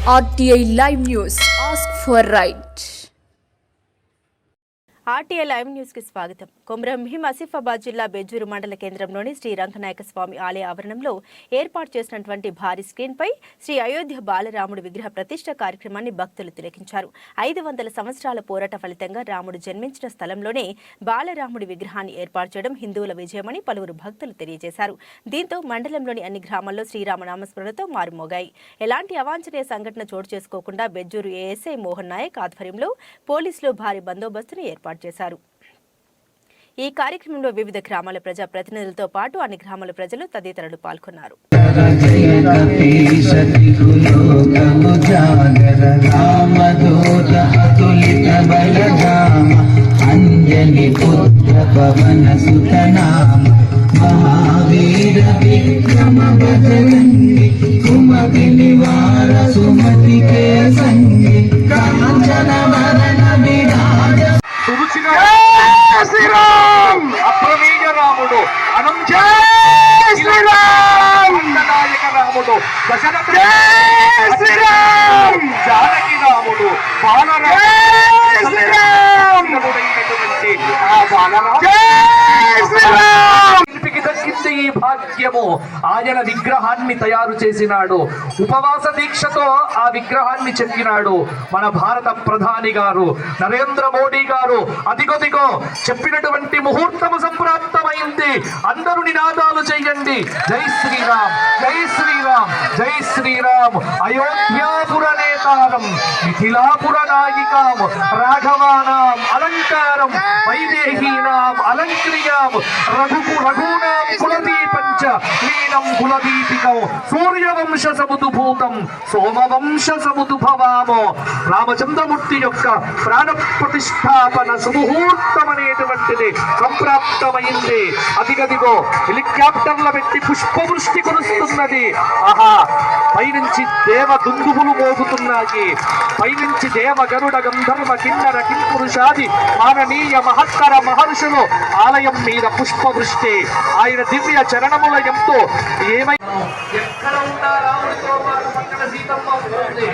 RTI Live News. Ask for right. RTI live news కి స్వాగతం. కొమరం భీం ఆసిఫాబాద్ జిల్లా బెజ్జూరు మండల కేంద్రంలోని శ్రీ రంగనాయక స్వామి ఆలయ ఆవరణంలో ఏర్పాటు చేసినటువంటి భారీ స్క్రీన్ పై శ్రీ అయోధ్య బాలరాముడు విగ్రహ ప్రతిష్ఠ కార్యక్రమాన్ని భక్తులు తిలకించారు. 500 సంవత్సరాల పోరాట ఫలితంగా రాముడు జన్మించిన స్థలంలోనే బాలరాముడి విగ్రహాన్ని ఏర్పాటు చేయడం హిందువుల విజయమని పలువురు భక్తులు తెలియజేశారు. దీంతో మండలంలోని అన్ని గ్రామాల్లో శ్రీరామనామస్మరణతో మారుమోగాయి. ఎలాంటి అవాంఛనీయ సంఘటన చోటు చేసుకోకుండా బెజ్జూరు ఏఎస్ఐ మోహన్ నాయక్ ఆధ్వర్యంలో పోలీసులు భారీ బందోబస్తును ఏర్పాటు చేశారు. ఈ కార్యక్రమంలో వివిధ గ్రామాల ప్రజా ప్రతినిధులతో పాటు అన్ని గ్రామాల ప్రజలు తదితరులు పాల్గొన్నారు. శ్రీరామ్ అప్రమేయ రాముడు అనం జై శ్రీరామ్ నాయక రాముడు దశరథ జై శ్రీరామ్ జానకి రాముడు బాలరాముడు శ్రీరామ్ ఆ బాలరాముడు జై శ్రీరామ్ దక్కింది ఈ భాగ్యము. ఆయన విగ్రహాన్ని తయారు చేసినాడు. ఉపవాస దీక్షతో ఆ విగ్రహాన్ని చెక్కినాడు మన భారత ప్రధాని గారు నరేంద్ర మోడీ గారు. అదిగొదిగో చెప్పినటువంటి ముహూర్తము సంప్రాప్తమైంది. అందరూ నినాదాలు చేయండి. జై శ్రీరామ్, జై శ్రీరామ్, జై శ్రీరామ్. అయోధ్యాపుర నేతారం మిథిలాపుర నాయికాం రాఘవానాం అలంకారం వైదేహీనాం అలంక్రియాం రఘూనాం కులదీపంచ లీనం కులదీపికం సూర్యవంశ సముద్భూతం సోమవంశ సముద్భవామో. రామచంద్రమూర్తి యొక్క ప్రాణ ప్రతిష్టాపన సుముహూర్తం అనేటువంటిది సంప్రాప్తమైంది. అదిగదిగో హెలికాప్టర్ల పెట్టి పుష్పవృష్టి కురుస్తున్నది. ఆహా, పైనుంచి దేవ దుందుబులు మోగుతున్నాయి. పైనుంచి దేవ గరుడ గంధర్వ కిన్నర కింపురుషాది మాననీయ మహత్తర మహర్షులు ఆలయం మీద పుష్పవృష్టి. ఆయన దివ్య చరణములయంతో ఏమై ఎక్కడ ఉన్నా రాముడితో పాటు పక్కన సీతమ్మ ఉంది.